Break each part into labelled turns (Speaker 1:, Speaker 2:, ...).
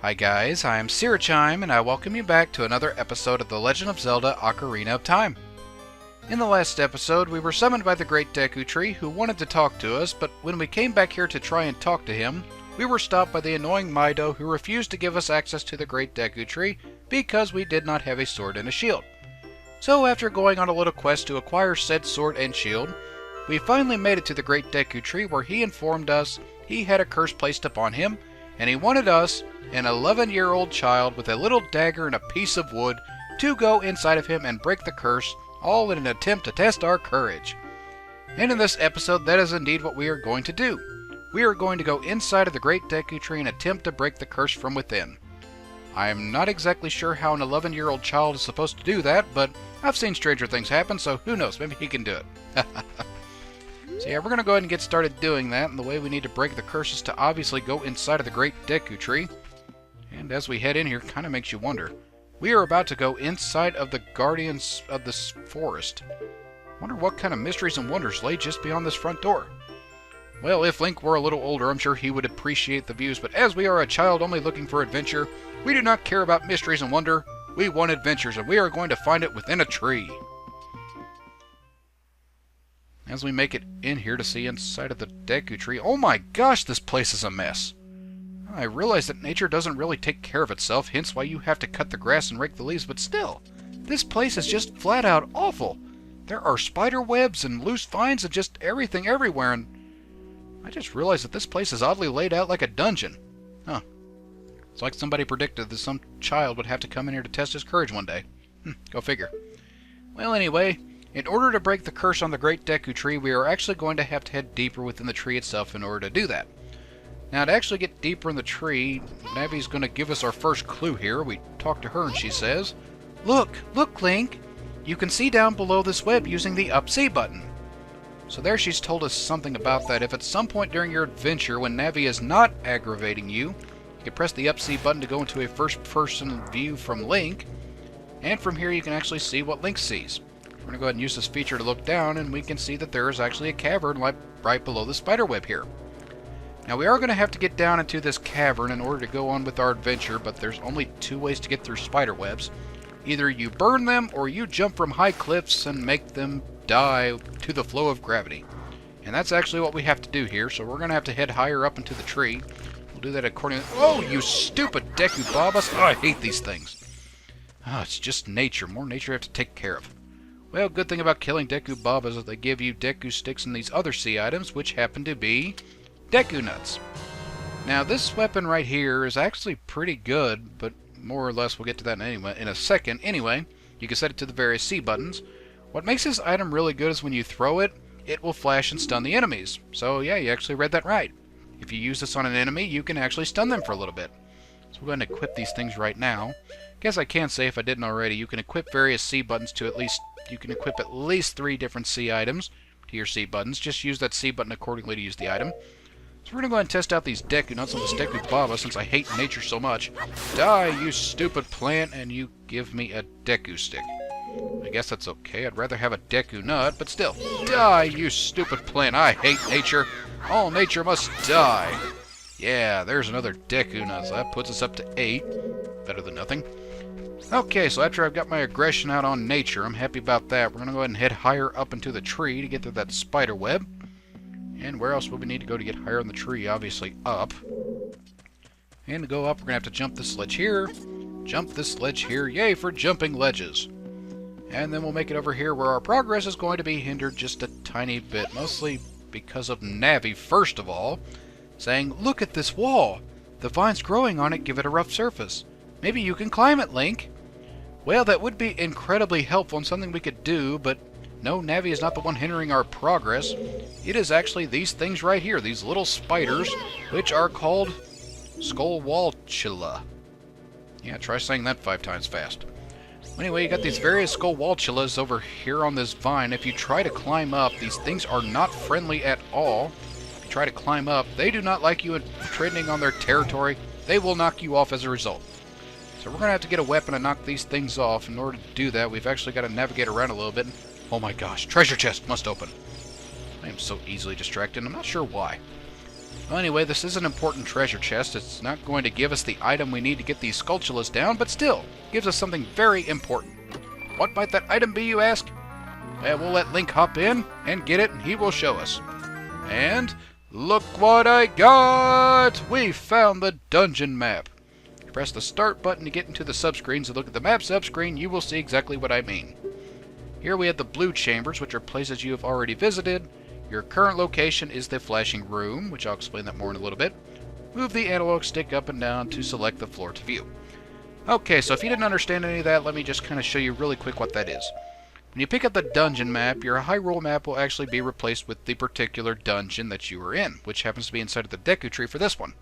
Speaker 1: Hi guys, I'm Syrachime, and I welcome you back to another episode of The Legend of Zelda Ocarina of Time. In the last episode, we were summoned by the Great Deku Tree, who wanted to talk to us, but when we came back here to try and talk to him, we were stopped by the annoying Mido, who refused to give us access to the Great Deku Tree because we did not have a sword and a shield. So after going on a little quest to acquire said sword and shield, we finally made it to the Great Deku Tree, where he informed us he had a curse placed upon him, and he wanted us, an 11-year-old child with a little dagger and a piece of wood, to go inside of him and break the curse, all in an attempt to test our courage. And in this episode, that is indeed what we are going to do. We are going to go inside of the Great Deku Tree and attempt to break the curse from within. I'm not exactly sure how an 11-year-old child is supposed to do that, but I've seen stranger things happen, so who knows, maybe he can do it. So yeah, we're going to go ahead and get started doing that, and the way we need to break the curse is to obviously go inside of the Great Deku Tree. And as we head in here, kind of makes you wonder. We are about to go inside of the Guardians of this forest. Wonder what kind of mysteries and wonders lay just beyond this front door. Well, if Link were a little older, I'm sure he would appreciate the views, but as we are a child only looking for adventure, we do not care about mysteries and wonder. We want adventures, and we are going to find it within a tree. As we make it in here to see inside of the Deku Tree, oh my gosh, this place is a mess. I realize that nature doesn't really take care of itself, hence why you have to cut the grass and rake the leaves, but still, this place is just flat out awful. There are spider webs and loose vines and just everything everywhere, and I just realized that this place is oddly laid out like a dungeon. Huh. It's like somebody predicted that some child would have to come in here to test his courage one day. Go figure. Well, anyway, in order to break the curse on the Great Deku Tree, we are actually going to have to head deeper within the tree itself in order to do that. Now, to actually get deeper in the tree, Navi's going to give us our first clue here. We talk to her and she says, Look, Link! You can see down below this web using the up C button. So there she's told us something about that. If at some point during your adventure, when Navi is not aggravating you, you can press the up C button to go into a first-person view from Link, and from here you can actually see what Link sees. We're going to go ahead and use this feature to look down, and we can see that there is actually a cavern right below the spider web here. Now, we are going to have to get down into this cavern in order to go on with our adventure, but there's only two ways to get through spider webs. Either you burn them, or you jump from high cliffs and make them die to the flow of gravity. And that's actually what we have to do here, so we're going to have to head higher up into the tree. We'll do that according to... Oh, you stupid Deku Babas! Oh, I hate these things. Oh, it's just nature. More nature I have to take care of. Well, good thing about killing Deku Babas is they give you Deku Sticks and these other sea items, which happen to be Deku Nuts. Now, this weapon right here is actually pretty good, but more or less we'll get to that in a second. Anyway, you can set it to the various C buttons. What makes this item really good is when you throw it, it will flash and stun the enemies. So yeah, you actually read that right. If you use this on an enemy, you can actually stun them for a little bit. So we're going to equip these things right now. Guess I can say, if I didn't already, you can equip various C buttons to you can equip at least 3 different C items to your C buttons. Just use that C button accordingly to use the item. So we're going to go ahead and test out these Deku Nuts on this Deku Baba, since I hate nature so much. Die, you stupid plant, and you give me a Deku Stick. I guess that's okay. I'd rather have a Deku Nut, but still. Die, you stupid plant. I hate nature. All nature must die. Yeah, there's another Deku Nut. So that puts us up to 8. Better than nothing. Okay, so after I've got my aggression out on nature, I'm happy about that. We're going to go ahead and head higher up into the tree to get to that spider web. And where else will we need to go to get higher in the tree? Obviously up. And to go up, we're going to have to jump this ledge here. Jump this ledge here. Yay for jumping ledges. And then we'll make it over here where our progress is going to be hindered just a tiny bit. Mostly because of Navi, first of all, saying, Look at this wall. The vines growing on it give it a rough surface. Maybe you can climb it, Link. Well, that would be incredibly helpful and something we could do, but no, Navi is not the one hindering our progress. It is actually these things right here, these little spiders, which are called Skullwalchula. Yeah, try saying that 5 times fast. Anyway, you got these various Skullwalchulas over here on this vine. If you try to climb up, these things are not friendly at all. If you try to climb up, they do not like you treading on their territory. They will knock you off as a result. So we're going to have to get a weapon and knock these things off. In order to do that, we've actually got to navigate around a little bit. Oh my gosh, treasure chest must open. I am so easily distracted, I'm not sure why. Well, anyway, this is an important treasure chest. It's not going to give us the item we need to get these Skulltulas down, but still, gives us something very important. What might that item be, you ask? Well, we'll let Link hop in and get it, and he will show us. And look what I got! We found the dungeon map. You press the start button to get into the subscreen, so look at the map subscreen, you will see exactly what I mean. Here we have the blue chambers, which are places you have already visited. Your current location is the flashing room, which I'll explain that more in a little bit. Move the analog stick up and down to select the floor to view. Okay, so if you didn't understand any of that, let me just kind of show you really quick what that is. When you pick up the dungeon map, your Hyrule map will actually be replaced with the particular dungeon that you are in, which happens to be inside of the Deku Tree for this one.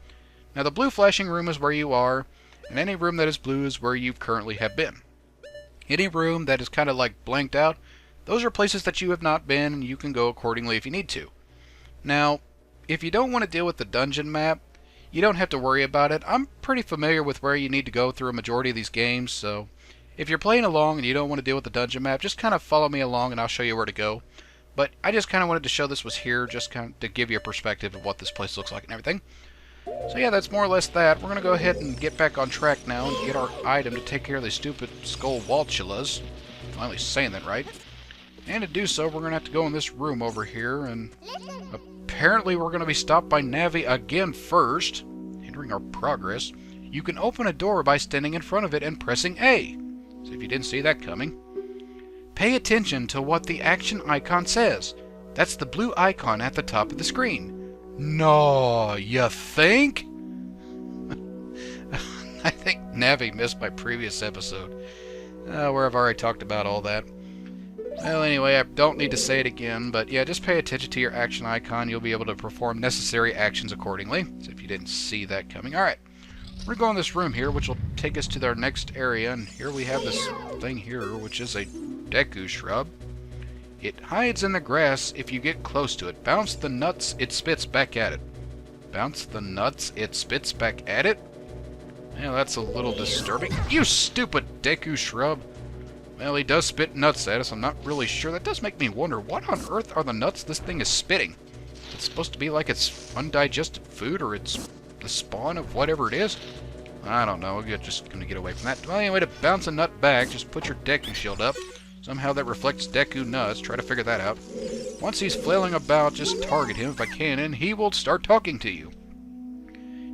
Speaker 1: Now the blue flashing room is where you are, and any room that is blue is where you currently have been. Any room that is kind of like blanked out, those are places that you have not been, and you can go accordingly if you need to. Now, if you don't want to deal with the dungeon map, you don't have to worry about it. I'm pretty familiar with where you need to go through a majority of these games, so if you're playing along and you don't want to deal with the dungeon map, just kind of follow me along and I'll show you where to go. But I just kind of wanted to show this was here, just kind of to give you a perspective of what this place looks like and everything. So yeah, that's more or less that. We're going to go ahead and get back on track now and get our item to take care of these stupid Skulltulas. Finally saying that right. And to do so, we're going to have to go in this room over here, and apparently we're going to be stopped by Navi again first, hindering our progress. You can open a door by standing in front of it and pressing A. So if you didn't see that coming. Pay attention to what the action icon says. That's the blue icon at the top of the screen. No, you think? I think Navi missed my previous episode, where I've already talked about all that. Well, anyway, I don't need to say it again, but yeah, just pay attention to your action icon. You'll be able to perform necessary actions accordingly. So if you didn't see that coming. Alright, we're going to go in this room here, which will take us to our next area, and here we have this thing here, which is a Deku shrub. It hides in the grass if you get close to it. Bounce the nuts, it spits back at it. Bounce the nuts, it spits back at it? Well, that's a little disturbing. You stupid Deku shrub! Well, he does spit nuts at us. I'm not really sure. That does make me wonder, what on earth are the nuts this thing is spitting? It's supposed to be like it's undigested food, or it's the spawn of whatever it is? I don't know. We're just going to get away from that. Well, anyway, to bounce a nut back, just put your Deku shield up. Somehow that reflects Deku nuts. Try to figure that out. Once he's flailing about, just target him if I can, and he will start talking to you.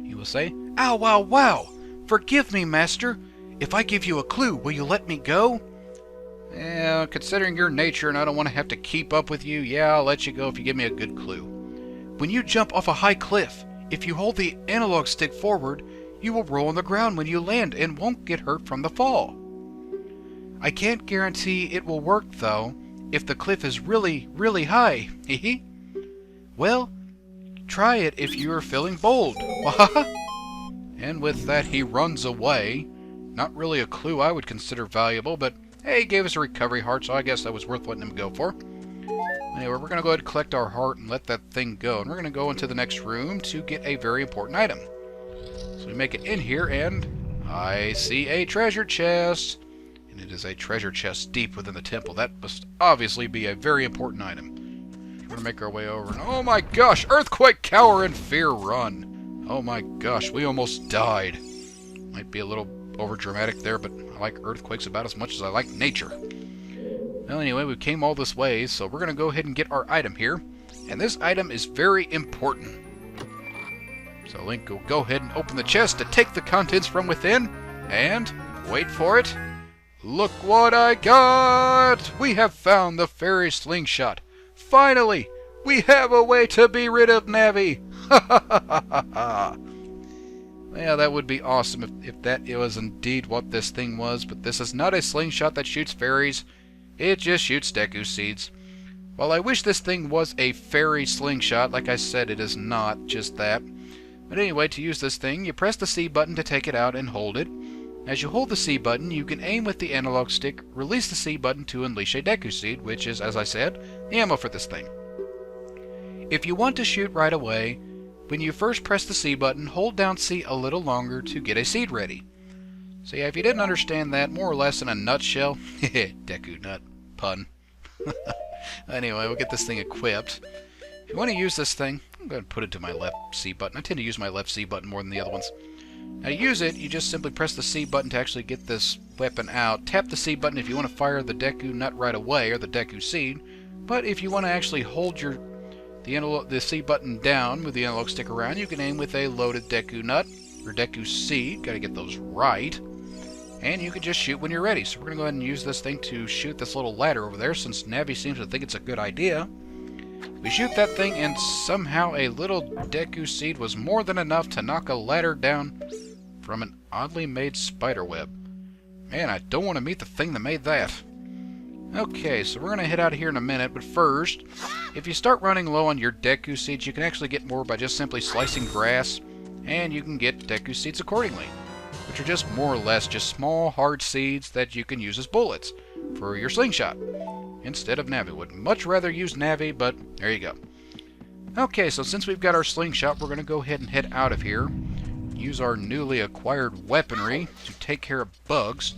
Speaker 1: He will say, "Ow, wow, wow! Forgive me, master. If I give you a clue, will you let me go?" Yeah, considering your nature and I don't want to have to keep up with you, yeah, I'll let you go if you give me a good clue. When you jump off a high cliff, if you hold the analog stick forward, you will roll on the ground when you land and won't get hurt from the fall. I can't guarantee it will work, though, if the cliff is really, really high. Hehe. Well, try it if you are feeling bold. And with that, he runs away. Not really a clue I would consider valuable, but hey, he gave us a recovery heart, so I guess that was worth letting him go for. Anyway, we're going to go ahead and collect our heart and let that thing go. And we're going to go into the next room to get a very important item. So we make it in here, and I see a treasure chest. And it is a treasure chest deep within the temple. That must obviously be a very important item. We're going to make our way over. And oh my gosh! Earthquake, cower, and fear, run! Oh my gosh, we almost died. Might be a little over-dramatic there, but I like earthquakes about as much as I like nature. Well, anyway, we came all this way, so we're going to go ahead and get our item here. And this item is very important. So Link will go ahead and open the chest to take the contents from within. And, wait for it, look what I got! We have found the fairy slingshot. Finally, we have a way to be rid of Navi! Ha ha ha ha ha! Yeah, that would be awesome if that was indeed what this thing was, but this is not a slingshot that shoots fairies. It just shoots Deku seeds. While I wish this thing was a fairy slingshot, like I said, it is not just that. But anyway, to use this thing, you press the C button to take it out and hold it. As you hold the C button, you can aim with the analog stick, release the C button to unleash a Deku seed, which is, as I said, the ammo for this thing. If you want to shoot right away, when you first press the C button, hold down C a little longer to get a seed ready. So yeah, if you didn't understand that, more or less in a nutshell, Deku nut, pun. Anyway, we'll get this thing equipped. you want to use this thing, I'm going to put it to my left C button. I tend to use my left C button more than the other ones. Now to use it, you just simply press the C button to actually get this weapon out. Tap the C button if you want to fire the Deku Nut right away, or the Deku Seed. But if you want to actually hold the C button down, move the analog stick around, you can aim with a loaded Deku Nut, or Deku Seed. Gotta get those right. And you can just shoot when you're ready. So we're going to go ahead and use this thing to shoot this little ladder over there, since Navi seems to think it's a good idea. We shoot that thing, and somehow a little Deku Seed was more than enough to knock a ladder down from an oddly made spider web. Man, I don't want to meet the thing that made that. Okay, so we're going to head out of here in a minute, but first, if you start running low on your Deku Seeds, you can actually get more by just simply slicing grass, and you can get Deku Seeds accordingly, which are just more or less just small, hard seeds that you can use as bullets for your slingshot, instead of Navi. Would much rather use Navi, but there you go. Okay, so since we've got our slingshot, we're going to go ahead and head out of here. Use our newly acquired weaponry to take care of bugs.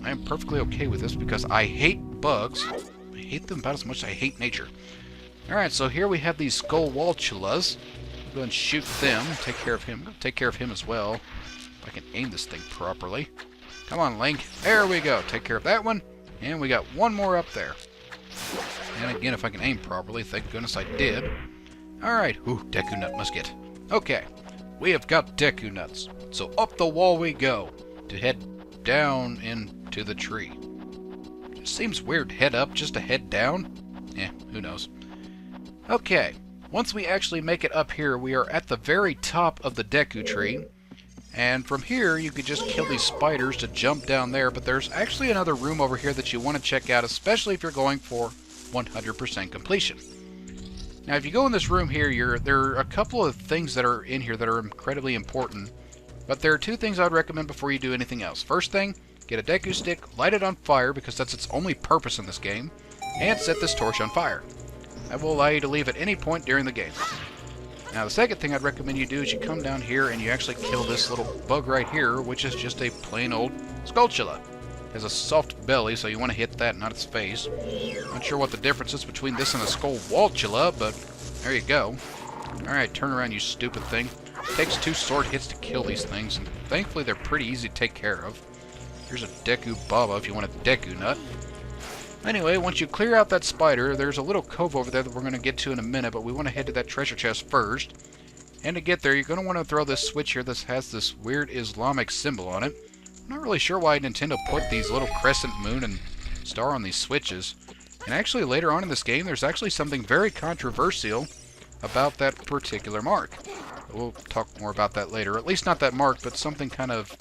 Speaker 1: I am perfectly okay with this because I hate bugs. I hate them about as much as I hate nature. Alright, so here we have these skull waltulas. We'll go and shoot them. Take care of him. Take care of him as well. If I can aim this thing properly. Come on, Link. There we go. Take care of that one. And we got one more up there. And again, if I can aim properly, thank goodness I did. Alright. Ooh, Deku Nut musket. Okay. We have got Deku Nuts. So up the wall we go to head down into the tree. It seems weird, head up just to head down. Who knows. Okay, once we actually make it up here, we are at the very top of the Deku Tree. And from here, you could just kill these spiders to jump down there. But there's actually another room over here that you want to check out, especially if you're going for 100% completion. Now, if you go in this room here, there are a couple of things that are in here that are incredibly important. But there are two things I'd recommend before you do anything else. First thing, get a Deku Stick, light it on fire, because that's its only purpose in this game, and set this torch on fire. That will allow you to leave at any point during the game. Now, the second thing I'd recommend you do is you come down here and you actually kill this little bug right here, which is just a plain old Skulltula. It has a soft belly, so you want to hit that, not its face. Not sure what the difference is between this and a Skull Waltula, but there you go. Alright, turn around, you stupid thing. It takes 2 sword hits to kill these things, and thankfully they're pretty easy to take care of. Here's a Deku Baba if you want a Deku Nut. Anyway, once you clear out that spider, there's a little cove over there that we're going to get to in a minute, but we want to head to that treasure chest first. And to get there, you're going to want to throw this switch here that has this weird Islamic symbol on it. I'm not really sure why Nintendo put these little crescent, moon, and star on these switches. And actually, later on in this game, there's actually something very controversial about that particular mark. We'll talk more about that later. At least not that mark, but something kind of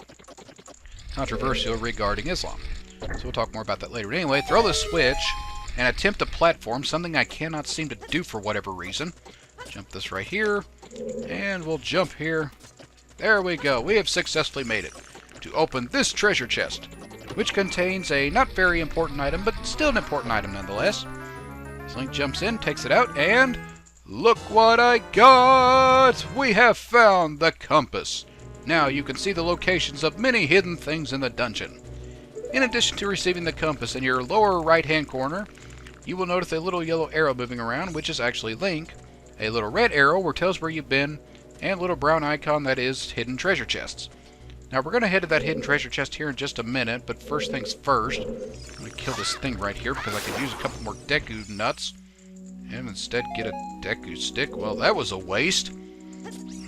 Speaker 1: controversial regarding Islam. So we'll talk more about that later. But anyway, throw the switch and attempt a platform, something I cannot seem to do for whatever reason. Jump this right here, and we'll jump here. There we go. We have successfully made it to open this treasure chest, which contains a not very important item, but still an important item nonetheless. Link jumps in, takes it out, and look what I got! We have found the compass. Now you can see the locations of many hidden things in the dungeon. In addition to receiving the compass in your lower right-hand corner, you will notice a little yellow arrow moving around, which is actually Link, a little red arrow where tells where you've been, and a little brown icon that is hidden treasure chests. Now we're going to head to that hidden treasure chest here in just a minute, but first things first, I'm going to kill this thing right here because I could use a couple more Deku Nuts, and instead get a Deku Stick. Well, that was a waste.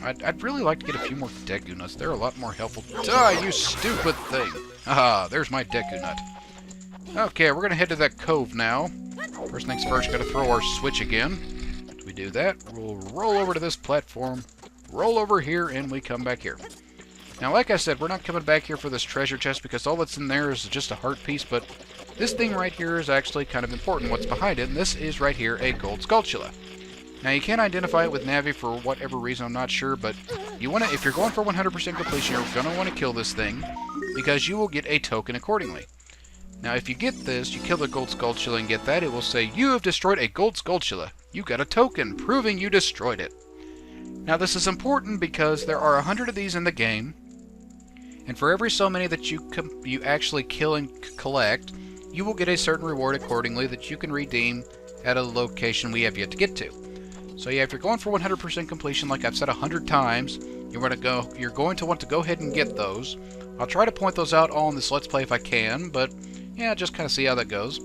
Speaker 1: I'd really like to get a few more Deku Nuts. They're a lot more helpful. Die, you stupid thing! Aha, there's my Deku Nut. Okay, we're going to head to that cove now. First things first, got to throw our switch again. After we do that, we'll roll over to this platform, roll over here, and we come back here. Now, like I said, we're not coming back here for this treasure chest because all that's in there is just a heart piece, but this thing right here is actually kind of important, what's behind it, and this is right here a gold Skulltula. Now, you can't identify it with Navi for whatever reason, I'm not sure, but you want to, if you're going for 100% completion, you're going to want to kill this thing because you will get a token accordingly. Now, if you get this, you kill the gold Skulltula and get that, it will say, you have destroyed a gold Skulltula. You got a token, proving you destroyed it. Now, this is important because there are 100 of these in the game, and for every so many that you actually kill and collect, you will get a certain reward accordingly that you can redeem at a location we have yet to get to. So yeah, if you're going for 100% completion, like I've said 100 times, you're going to want to go ahead and get those. I'll try to point those out all in this Let's Play if I can, but yeah, just kind of see how that goes.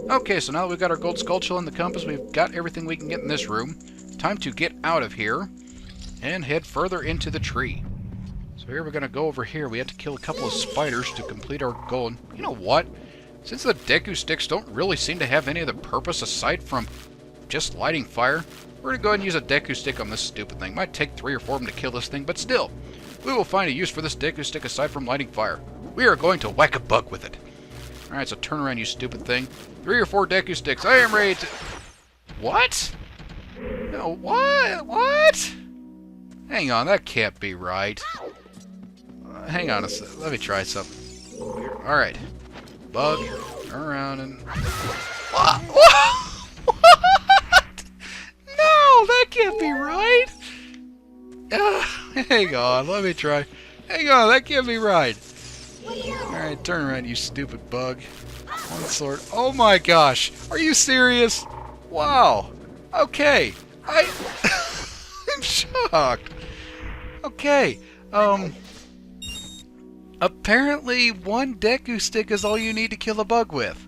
Speaker 1: Okay, so now that we've got our gold skulltula and the compass, we've got everything we can get in this room. Time to get out of here and head further into the tree. So here we're going to go over here. We have to kill a couple of spiders to complete our goal. And you know what? Since the Deku sticks don't really seem to have any other purpose aside from just lighting fire, we're going to go ahead and use a Deku stick on this stupid thing. Might take 3 or 4 of them to kill this thing, but still, we will find a use for this Deku stick aside from lighting fire. We are going to whack a bug with it. Alright, so turn around, you stupid thing. 3 or 4 Deku sticks. I am ready to... What? No, what? What? Hang on, that can't be right. Hang on a sec. Let me try something. Alright. Bug, turn around and... What? No, that can't be right. Hang on, let me try. Hang on, that can't be right. Alright, turn around, you stupid bug. One sword. Oh my gosh, are you serious? Wow. Okay. I'm shocked. Okay, apparently, 1 Deku stick is all you need to kill a bug with.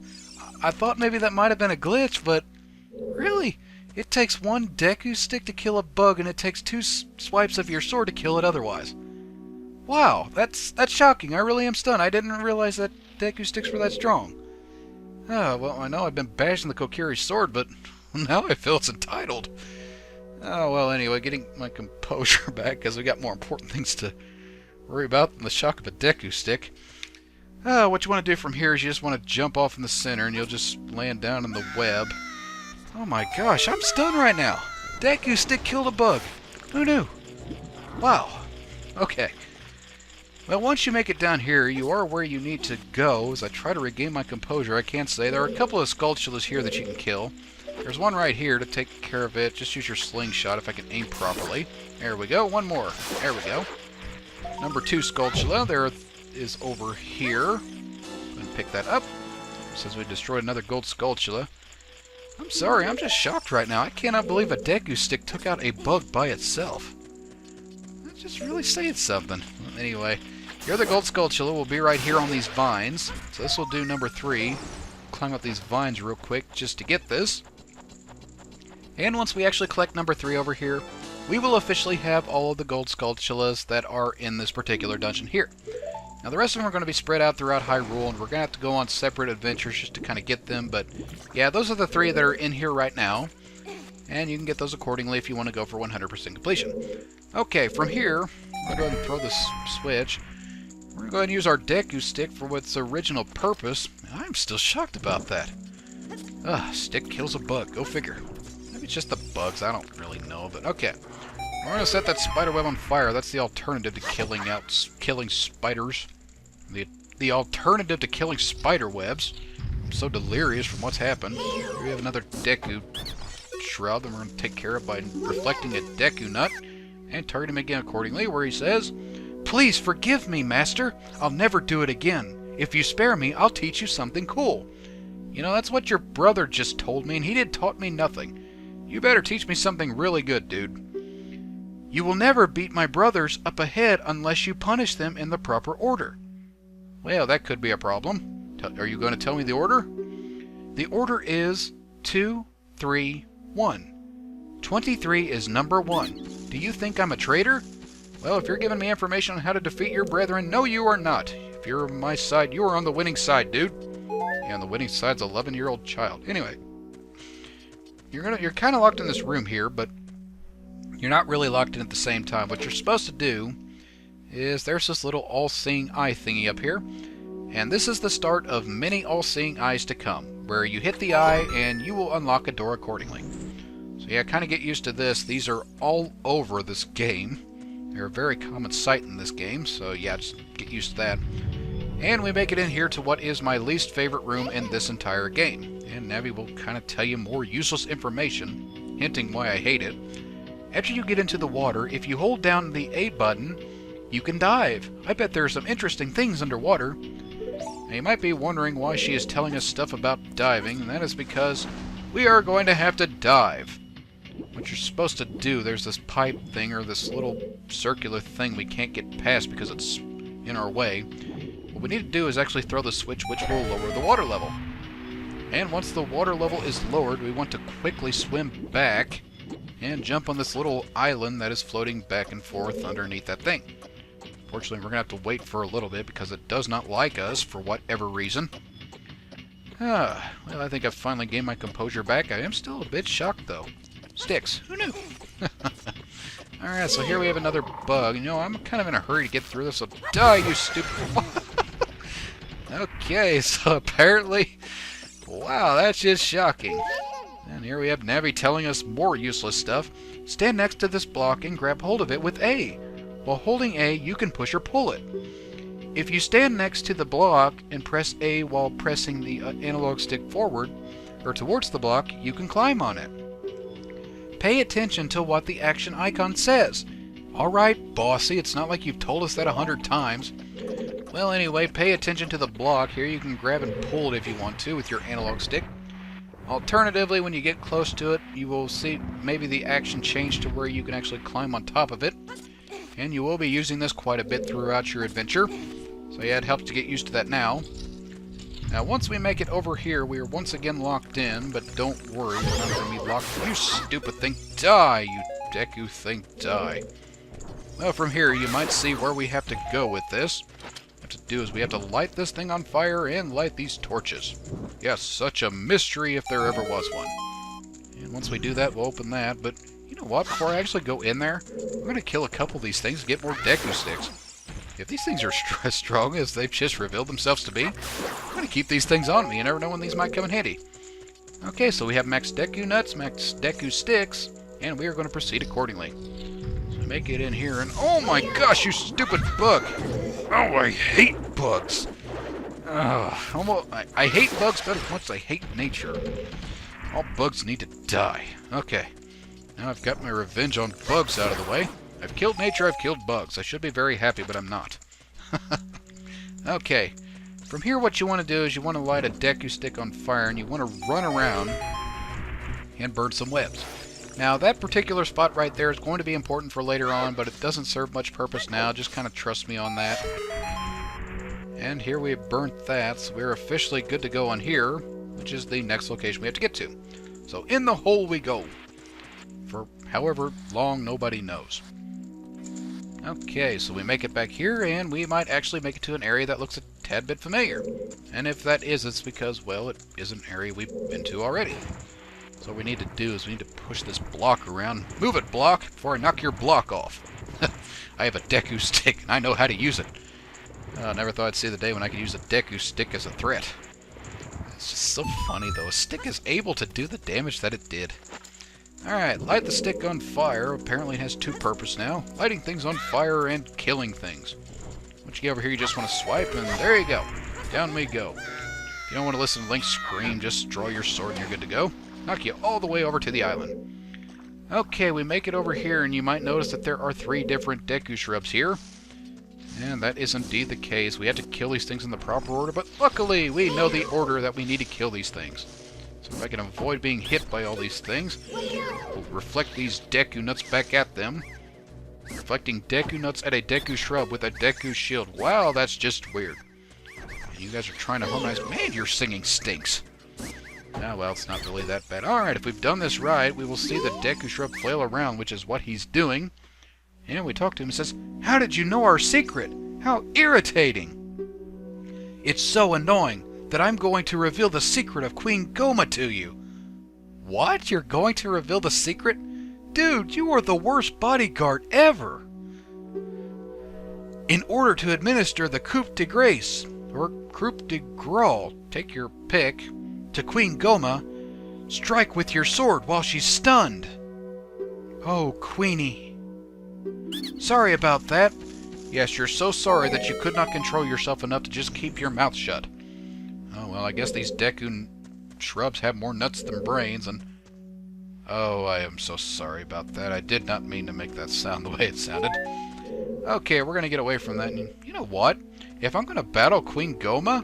Speaker 1: I thought maybe that might have been a glitch, but really, it takes 1 Deku stick to kill a bug, and it takes 2 swipes of your sword to kill it otherwise. Wow, that's shocking. I really am stunned. I didn't realize that Deku sticks were that strong. Oh, well, I know I've been bashing the Kokiri sword, but now I feel it's entitled. Oh, well, anyway, getting my composure back, because we got more important things to worry about than the shock of a Deku stick. What you want to do from here is you just want to jump off in the center and you'll just land down in the web. Oh my gosh, I'm stunned right now. Deku stick killed a bug. Who knew? Wow. Okay. Well, once you make it down here, you are where you need to go. As I try to regain my composure, I can't say. There are a couple of skulltulas here that you can kill. There's one right here to take care of it. Just use your slingshot if I can aim properly. There we go. One more. There we go. Number 2 skulltula. There is over here. I'm going to pick that up. It says we destroyed another gold skulltula. I'm sorry, I'm just shocked right now. I cannot believe a Deku stick took out a bug by itself. That's just really saying something. Well, anyway, your other gold skulltula will be right here on these vines. So this will do number 3. Climb up these vines real quick just to get this. And once we actually collect number 3 over here, we will officially have all of the gold skulltulas that are in this particular dungeon here. Now the rest of them are going to be spread out throughout Hyrule, and we're going to have to go on separate adventures just to kind of get them, but yeah, those are the 3 that are in here right now, and you can get those accordingly if you want to go for 100% completion. Okay, from here, I'm going to go ahead and throw this switch. We're going to go ahead and use our Deku stick for its original purpose. I'm still shocked about that. Stick kills a bug, go figure. Maybe it's just the bugs, I don't really know, but okay. We're going to set that spider web on fire. That's the alternative to killing spiders. The alternative to killing spider webs. I'm so delirious from what's happened. Here we have another Deku shrub that we're going to take care of by reflecting a Deku nut and target him again accordingly, where he says, "Please forgive me, Master. I'll never do it again. If you spare me, I'll teach you something cool." You know, that's what your brother just told me, and he did taught me nothing. You better teach me something really good, dude. "You will never beat my brothers up ahead unless you punish them in the proper order." Well, that could be a problem. Are you going to tell me the order? The order is 2, 3, 1. 23 is number 1. Do you think I'm a traitor? Well, if you're giving me information on how to defeat your brethren, no, you are not. If you're on my side, you are on the winning side, dude. Yeah, on the winning side's an 11-year-old child. Anyway, you're kind of locked in this room here, but you're not really locked in at the same time. What you're supposed to do is there's this little all-seeing eye thingy up here, and this is the start of many all-seeing eyes to come, where you hit the eye and you will unlock a door accordingly. So yeah, kind of get used to this. These are all over this game. They're a very common sight in this game, so yeah, just get used to that. And we make it in here to what is my least favorite room in this entire game. And Navi will kind of tell you more useless information, hinting why I hate it. After you get into the water, if you hold down the A button, you can dive. I bet there are some interesting things underwater. Now, you might be wondering why she is telling us stuff about diving, and that is because we are going to have to dive. what you're supposed to do, there's this pipe thing, or this little circular thing we can't get past because it's in our way. What we need to do is actually throw the switch, which will lower the water level. And once the water level is lowered, we want to quickly swim back and jump on this little island that is floating back and forth underneath that thing. Fortunately, we're going to have to wait for a little bit because it does not like us for whatever reason. Well, I think I've finally gained my composure back. I am still a bit shocked, though. Sticks. Who knew? Alright, so here we have another bug. You know, I'm kind of in a hurry to get through this, so die, you stupid... Okay, so apparently... Wow, that's just shocking. And here we have Navi telling us more useless stuff. Stand next to this block and grab hold of it with A. While holding A, you can push or pull it. If you stand next to the block and press A while pressing the analog stick forward, or towards the block, you can climb on it. Pay attention to what the action icon says. Alright, bossy, it's not like you've told us that 100 times. Well, anyway, pay attention to the block. Here you can grab and pull it if you want to with your analog stick. Alternatively, when you get close to it, you will see maybe the action change to where you can actually climb on top of it. And you will be using this quite a bit throughout your adventure. So yeah, it helps to get used to that now. Now, once we make it over here, we are once again locked in, but don't worry, we're not going to be locked. You stupid thing, die! You Deku thing, die. Well, from here, you might see where we have to go with this. What to do is we have to light this thing on fire and light these torches. Yes, such a mystery if there ever was one. And once we do that, we'll open that, but you know what? Before I actually go in there, I'm going to kill a couple of these things to get more Deku sticks. If these things are as strong as they've just revealed themselves to be, I'm going to keep these things on me. You never know when these might come in handy. Okay, so we have max Deku nuts, max Deku sticks, and we are going to proceed accordingly. So make it in here, and oh my gosh, you stupid bug! Oh, I hate bugs! I hate bugs about as much as I hate nature. All bugs need to die. Okay, now I've got my revenge on bugs out of the way. I've killed nature, I've killed bugs. I should be very happy, but I'm not. Okay. From here, what you want to do is you want to light a Deku stick on fire, and you want to run around and burn some webs. Now, that particular spot right there is going to be important for later on, but it doesn't serve much purpose now. Just kind of trust me on that. And here we have burnt that, so we're officially good to go on here, which is the next location we have to get to. So in the hole we go. For however long, nobody knows. Okay, so we make it back here, and we might actually make it to an area that looks a tad bit familiar. And if that is, it's because, well, it is an area we've been to already. So what we need to do is we need to push this block around. Move it, block, before I knock your block off. I have a Deku stick, and I know how to use it. I never thought I'd see the day when I could use a Deku stick as a threat. It's just so funny, though. A stick is able to do the damage that it did. Alright, light the stick on fire. Apparently it has two purposes now. Lighting things on fire and killing things. Once you get over here, you just want to swipe, and there you go. Down we go. If you don't want to listen to Link scream, just draw your sword and you're good to go. Knock you all the way over to the island. Okay, we make it over here, and you might notice that there are 3 different Deku shrubs here. And that is indeed the case. We have to kill these things in the proper order, but luckily we know the order that we need to kill these things. So if I can avoid being hit by all these things, we'll reflect these Deku nuts back at them. Reflecting Deku nuts at a Deku shrub with a Deku shield. Wow, that's just weird. And you guys are trying to harmonize. Man, your singing stinks. Ah, well, it's not really that bad. Alright, if we've done this right, we will see the Deku shrub flail around, which is what he's doing. And we talk to him and says, "How did you know our secret? How irritating! It's so annoying that I'm going to reveal the secret of Queen Goma to you." What? You're going to reveal the secret? Dude, you are the worst bodyguard ever! In order to administer the coup de grace, or coup de grace, take your pick, to Queen Goma, strike with your sword while she's stunned. Oh, Queenie. Sorry about that. Yes, you're so sorry that you could not control yourself enough to just keep your mouth shut. Oh, well, I guess these Deku shrubs have more nuts than brains, and... Oh, I am so sorry about that. I did not mean to make that sound the way it sounded. Okay, we're going to get away from that, and you know what? If I'm going to battle Queen Goma,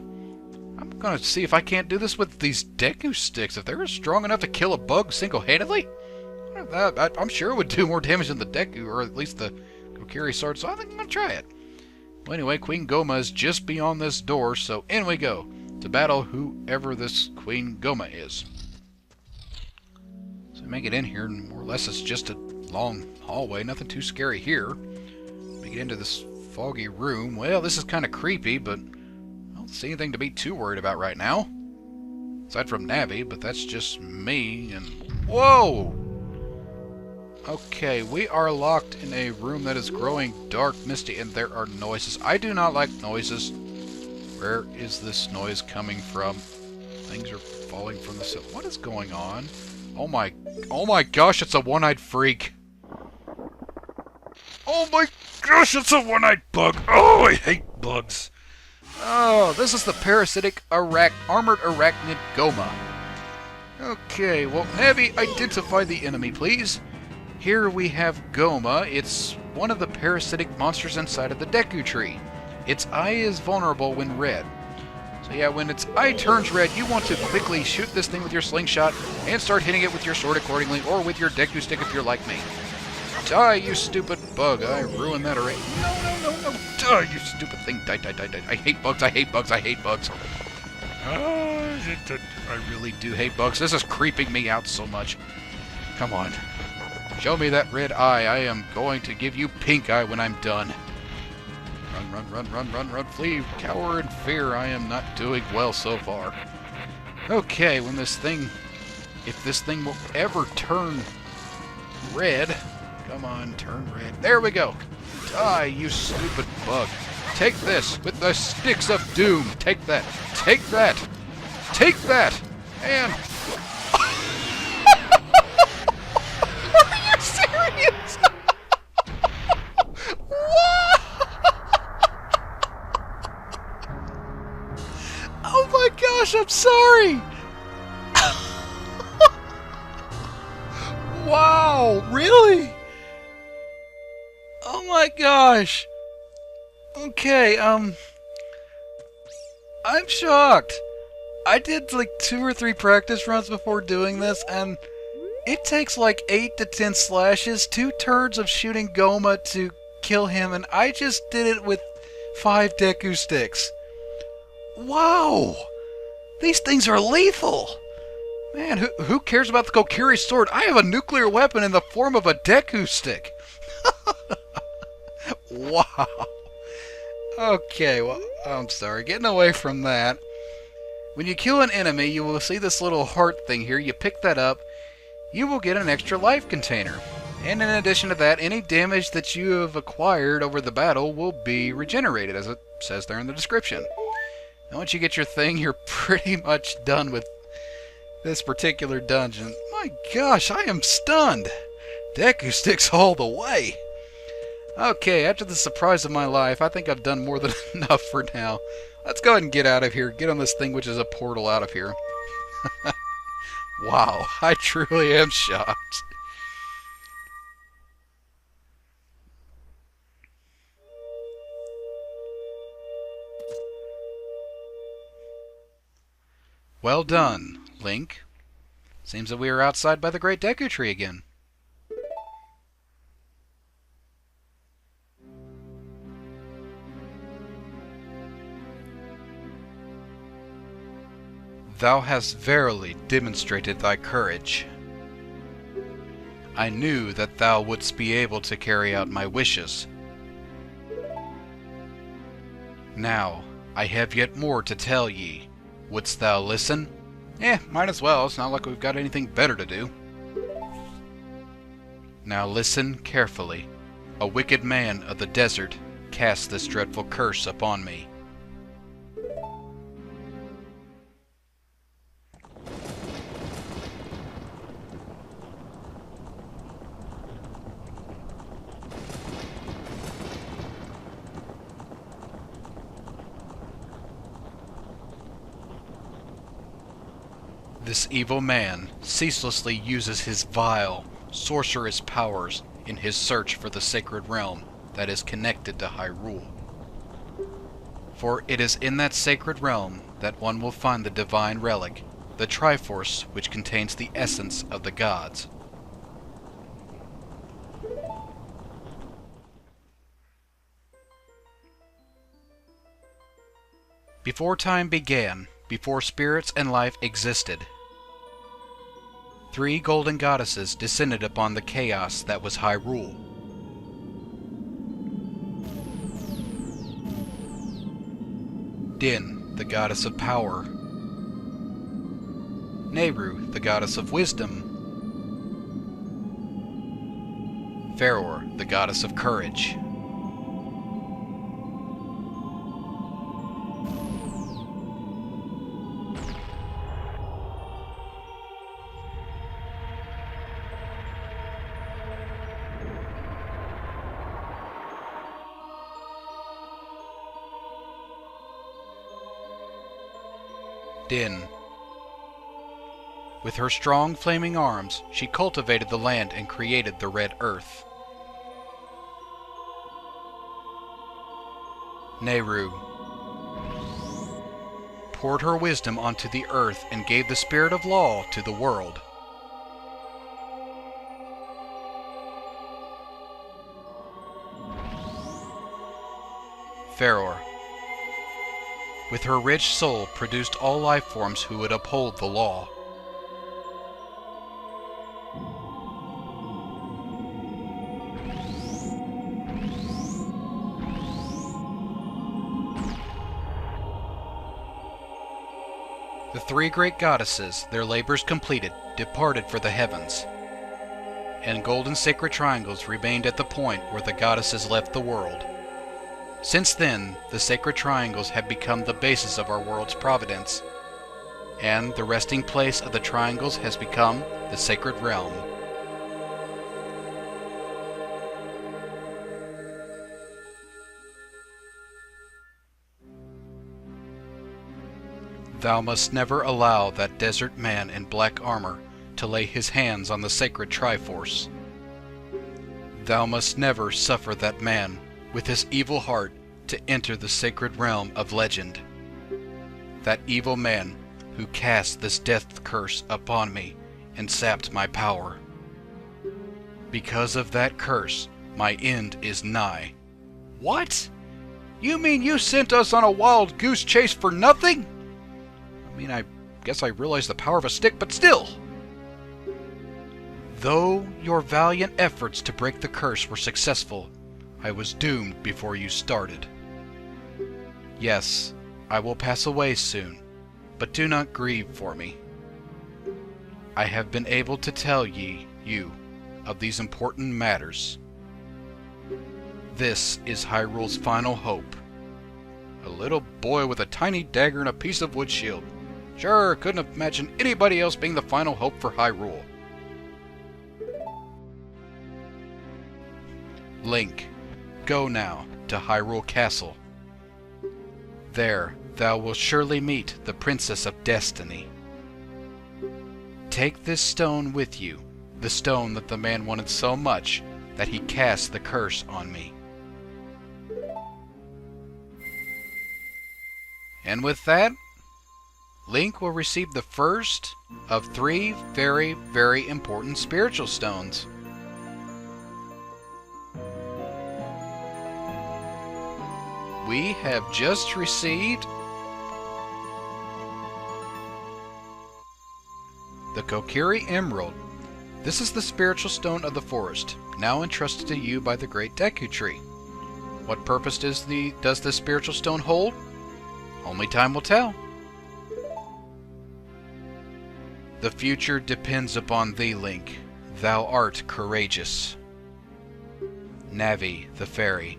Speaker 1: I'm going to see if I can't do this with these Deku sticks. If they're strong enough to kill a bug single-handedly, I'm going I'm sure it would do more damage than the Deku, or at least the Kokiri sword, so I think I'm going to try it. Well, anyway, Queen Goma is just beyond this door, so in we go to battle whoever this Queen Goma is. So we make it in here, and more or less it's just a long hallway, nothing too scary here. We get into this foggy room. Well, this is kind of creepy, but I don't see anything to be too worried about right now. Aside from Navi, but that's just me, and... Whoa! Okay, we are locked in a room that is growing dark, misty, and there are noises. I do not like noises. Where is this noise coming from? Things are falling from the ceiling. What is going on? Oh my gosh, it's a one-eyed freak. Oh my gosh, it's a one-eyed bug. Oh, I hate bugs. Oh, this is the parasitic armored arachnid Goma. Okay, well, Navi, identify the enemy, please. Here we have Goma. It's one of the parasitic monsters inside of the Deku Tree. Its eye is vulnerable when red. So yeah, when its eye turns red, you want to quickly shoot this thing with your slingshot and start hitting it with your sword accordingly, or with your Deku stick if you're like me. Die, you stupid bug. I ruined that already. No. Die, you stupid thing. Die. I hate bugs. I hate bugs. I really do hate bugs. This is creeping me out so much. Come on. Show me that red eye. I am going to give you pink eye when I'm done. Run. Flee, cower in fear. I am not doing well so far. Okay, when this thing... If this thing will ever turn red... Come on, turn red. There we go. Die, you stupid bug. Take this with the sticks of doom. Take that. Take that. Take that. And... Are you serious? What? Oh my gosh, I'm sorry. Wow, really? Oh my gosh. Okay, I'm shocked. I did like 2 or 3 practice runs before doing this, and it takes like 8 to 10 slashes, 2 turns of shooting Goma to kill him, and I just did it with 5 Deku sticks. Wow! These things are lethal! Man, who cares about the Kokiri sword? I have a nuclear weapon in the form of a Deku stick! Wow! Okay, well, I'm sorry. Getting away from that. When you kill an enemy, you will see this little heart thing here. You pick that up, you will get an extra life container. And in addition to that, any damage that you have acquired over the battle will be regenerated, as it says there in the description. And once you get your thing, you're pretty much done with this particular dungeon. My gosh, I am stunned! Deku sticks all the way! Okay, after the surprise of my life, I think I've done more than enough for now. Let's go ahead and get out of here. Get on this thing, which is a portal out of here. Wow, I truly am shocked. Well done, Link. Seems that we are outside by the Great Deku Tree again. Thou hast verily demonstrated thy courage. I knew that thou wouldst be able to carry out my wishes. Now, I have yet more to tell ye. Wouldst thou listen? Might as well. It's not like we've got anything better to do. Now listen carefully. A wicked man of the desert cast this dreadful curse upon me. This evil man ceaselessly uses his vile, sorcerous powers in his search for the sacred realm that is connected to Hyrule. For it is in that sacred realm that one will find the divine relic, the Triforce, which contains the essence of the gods. Before time began, before spirits and life existed, 3 golden goddesses descended upon the chaos that was Hyrule. Din, the goddess of power. Nehru, the goddess of wisdom. Faror, the goddess of courage. Din. With her strong flaming arms, she cultivated the land and created the Red Earth. Nehru poured her wisdom onto the earth and gave the spirit of law to the world. Faror, with her rich soul, produced all life forms who would uphold the law. The 3 great goddesses, their labors completed, departed for the heavens, and golden sacred triangles remained at the point where the goddesses left the world. Since then, the sacred triangles have become the basis of our world's providence, and the resting place of the triangles has become the sacred realm. Thou must never allow that desert man in black armor to lay his hands on the sacred Triforce. Thou must never suffer that man with his evil heart to enter the sacred realm of legend. That evil man who cast this death curse upon me and sapped my power. Because of that curse, my end is nigh. What? You mean you sent us on a wild goose chase for nothing? I mean, I guess I realize the power of a stick, but still! Though your valiant efforts to break the curse were successful, I was doomed before you started. Yes, I will pass away soon, but do not grieve for me. I have been able to tell you of these important matters. This is Hyrule's final hope. A little boy with a tiny dagger and a piece of wood shield. Sure, couldn't have imagined anybody else being the final hope for Hyrule. Link, go now to Hyrule Castle. There, thou wilt surely meet the Princess of Destiny. Take this stone with you, the stone that the man wanted so much that he cast the curse on me. And with that, Link will receive the first of 3 very, very important spiritual stones. We have just received the Kokiri Emerald. This is the spiritual stone of the forest, now entrusted to you by the Great Deku Tree. What purpose does this spiritual stone hold? Only time will tell. The future depends upon thee, Link. Thou art courageous. Navi, the fairy,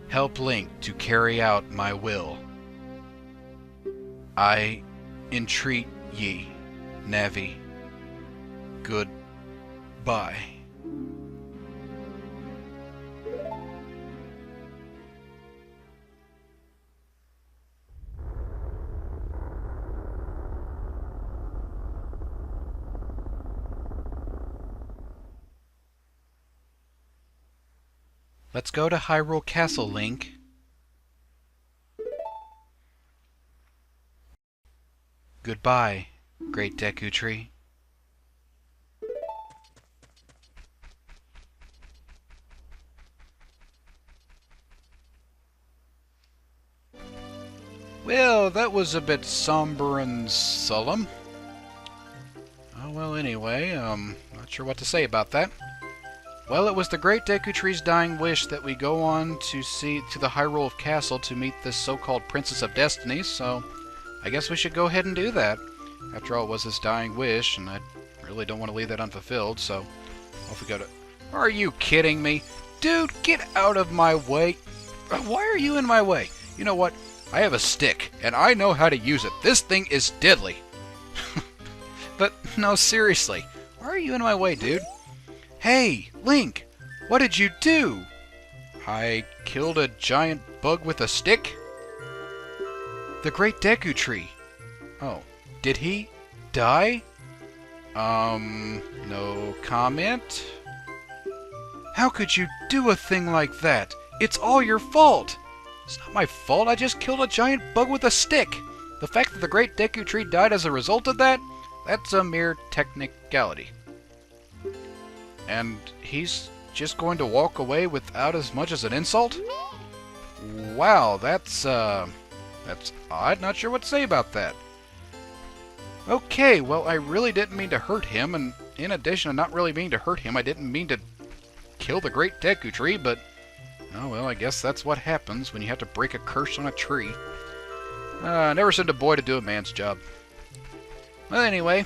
Speaker 1: help Link to carry out my will. I entreat ye, Navi. Goodbye. Let's go to Hyrule Castle, Link. Goodbye, Great Deku Tree. Well, that was a bit somber and solemn. Oh, well, anyway, not sure what to say about that. Well, it was the Great Deku Tree's dying wish that we go on to the Hyrule Castle to meet this so-called Princess of Destiny, so I guess we should go ahead and do that. After all, it was his dying wish, and I really don't want to leave that unfulfilled, so off we go to... Are you kidding me? Dude, get out of my way! Why are you in my way? You know what? I have a stick, and I know how to use it. This thing is deadly. But, no, seriously. Why are you in my way, dude? Hey, Link! What did you do? I killed a giant bug with a stick? The Great Deku Tree. Oh, did he die? No comment? How could you do a thing like that? It's all your fault! It's not my fault, I just killed a giant bug with a stick! The fact that the Great Deku Tree died as a result of that? That's a mere technicality. And he's just going to walk away without as much as an insult? Wow, that's odd. Not sure what to say about that. Okay, well, I really didn't mean to hurt him, and in addition to not really meaning to hurt him, I didn't mean to kill the Great Deku Tree, but... oh, well, I guess that's what happens when you have to break a curse on a tree. Never send a boy to do a man's job. Well, anyway,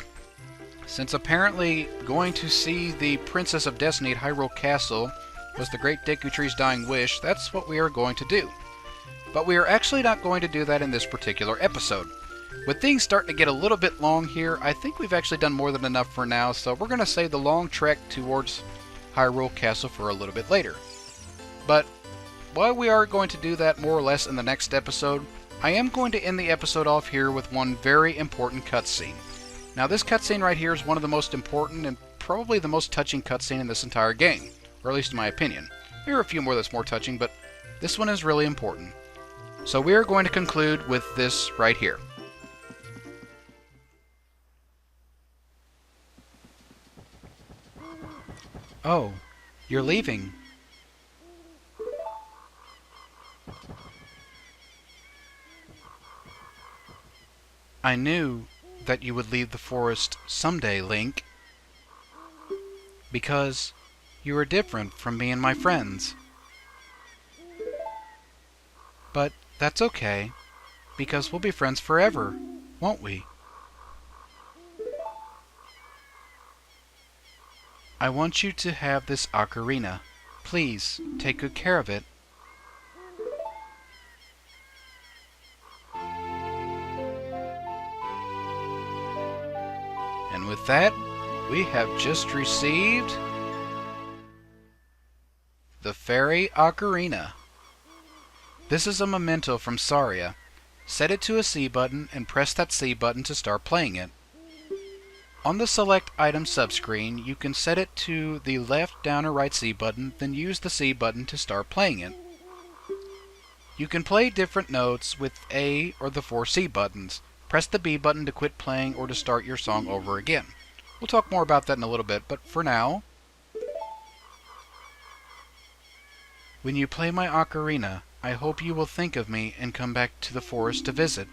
Speaker 1: since apparently going to see the Princess of Destiny at Hyrule Castle was the Great Deku Tree's dying wish, that's what we are going to do. But we are actually not going to do that in this particular episode. With things starting to get a little bit long here, I think we've actually done more than enough for now, so we're going to save the long trek towards Hyrule Castle for a little bit later. But while we are going to do that more or less in the next episode, I am going to end the episode off here with one very important cutscene. Now, this cutscene right here is one of the most important and probably the most touching cutscene in this entire game, or at least in my opinion. There are a few more that's more touching, but this one is really important. So we are going to conclude with this right here. Oh, you're leaving. I knew that you would leave the forest someday, Link. Because you are different from me and my friends. But that's okay, because we'll be friends forever, won't we? I want you to have this ocarina. Please, take good care of it. And with that, we have just received the Fairy Ocarina. This is a memento from Saria. Set it to a C button and press that C button to start playing it. On the Select Item subscreen, you can set it to the left, down, or right C button, then use the C button to start playing it. You can play different notes with A or the 4 C buttons. Press the B button to quit playing or to start your song over again. We'll talk more about that in a little bit, but for now... When you play my ocarina, I hope you will think of me and come back to the forest to visit.